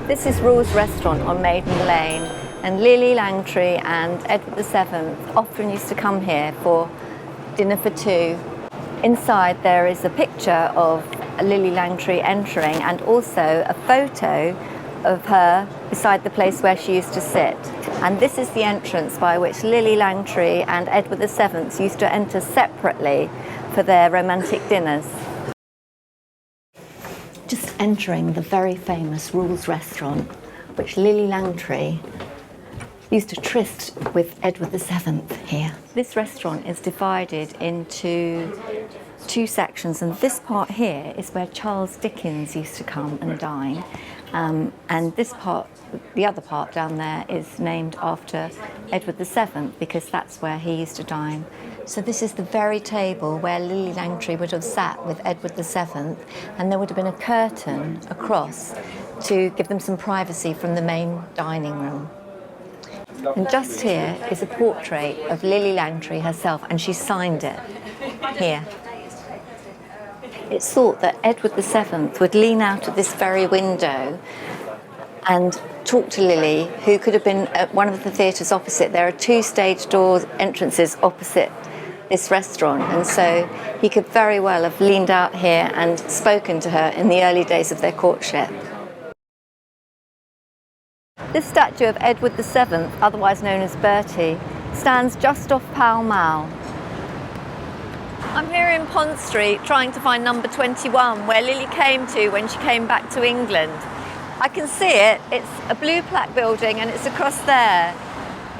This is Rule's restaurant on Maiden Lane, and Lillie Langtry and Edward VII often used to come here for dinner for two. Inside there is a picture of Lillie Langtry entering and also a photo of her beside the place where she used to sit. And this is the entrance by which Lillie Langtry and Edward VII used to enter separately for their romantic dinners. Just entering the very famous Rule's restaurant, which Lillie Langtry used to tryst with Edward VII here. This restaurant is divided into two sections, and this part here is where Charles Dickens used to come and dine. And this part, the other part down there, is named after Edward VII because that's where he used to dine. So this is the very table where Lillie Langtry would have sat with Edward VII, and there would have been a curtain across to give them some privacy from the main dining room. And just here is a portrait of Lillie Langtry herself, and she signed it here. It's thought that Edward VII would lean out of this very window and talk to Lillie, who could have been at one of the theatres opposite. There are two stage door entrances opposite this restaurant, and so he could very well have leaned out here and spoken to her in the early days of their courtship. This statue of Edward VII, otherwise known as Bertie, stands just off Pall Mall. I'm here in Pont Street trying to find number 21, where Lillie came to when she came back to England. I can see it. It's a blue plaque building and it's across there.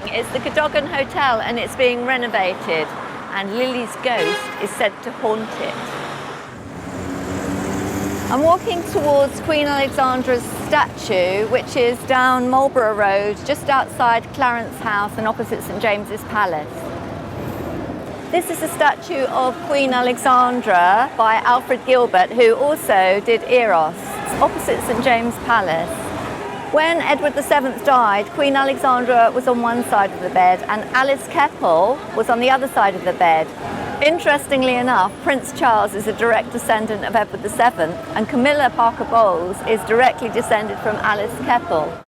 It's the Cadogan Hotel and it's being renovated, and Lillie's ghost is said to haunt it. I'm walking towards Queen Alexandra's statue, which is down Marlborough Road, just outside Clarence House and opposite St James's Palace. This is a statue of Queen Alexandra by Alfred Gilbert, who also did Eros. It's opposite St James's Palace. When Edward VII died, Queen Alexandra was on one side of the bed and Alice Keppel was on the other side of the bed. Interestingly enough, Prince Charles is a direct descendant of Edward VII, and Camilla Parker Bowles is directly descended from Alice Keppel.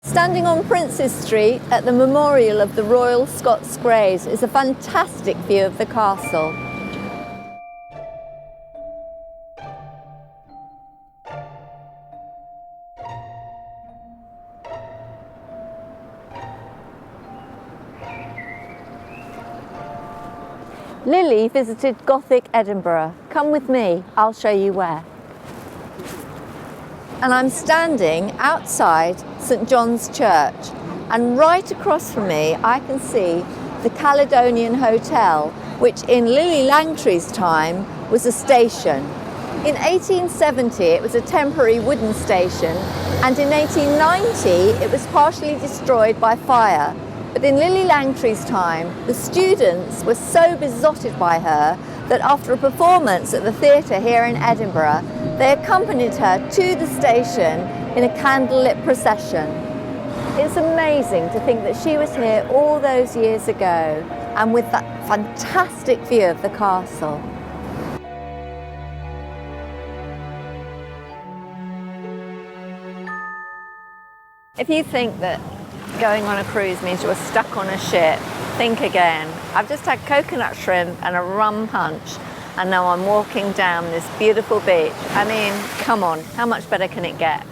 Standing on Princes Street at the memorial of the Royal Scots Greys is a fantastic view of the castle. Lillie visited Gothic Edinburgh. Come with me, I'll show you where. And I'm standing outside St John's Church, and right across from me I can see the Caledonian Hotel, which in Lillie Langtry's time was a station. In 1870 it was a temporary wooden station, and in 1890 it was partially destroyed by fire. But in Lillie Langtry's time, the students were so besotted by her that after a performance at the theatre here in Edinburgh, they accompanied her to the station in a candlelit procession. It's amazing to think that she was here all those years ago, and with that fantastic view of the castle. If you think that going on a cruise means you're stuck on a ship, think again. I've just had coconut shrimp and a rum punch, and now I'm walking down this beautiful beach. I mean, come on, how much better can it get?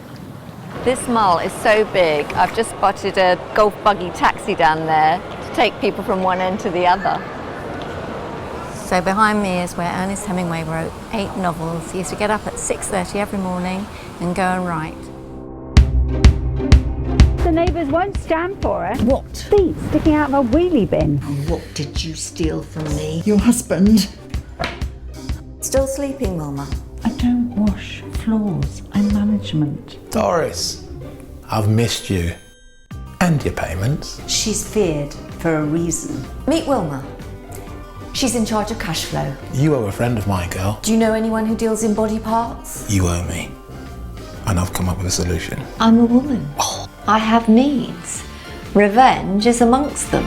This mall is so big, I've just spotted a golf buggy taxi down there to take people from one end to the other. So behind me is where Ernest Hemingway wrote 8 novels. He used to get up at 6:30 every morning and go and write. The neighbours won't stand for it. What? Feet sticking out of a wheelie bin. And what did you steal from me? Your husband. Still sleeping, Wilma? I don't wash floors. I'm management. Doris, I've missed you. And your payments. She's feared for a reason. Meet Wilma. She's in charge of cash flow. You owe a friend of mine, girl. Do you know anyone who deals in body parts? You owe me. And I've come up with a solution. I'm a woman. I have needs. Revenge is amongst them.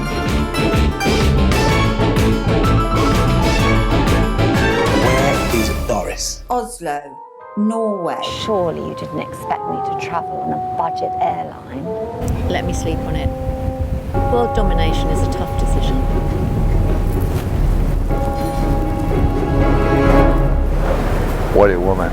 Where is Doris? Oslo. Norway. Surely you didn't expect me to travel on a budget airline. Let me sleep on it. World domination is a tough decision. What a woman.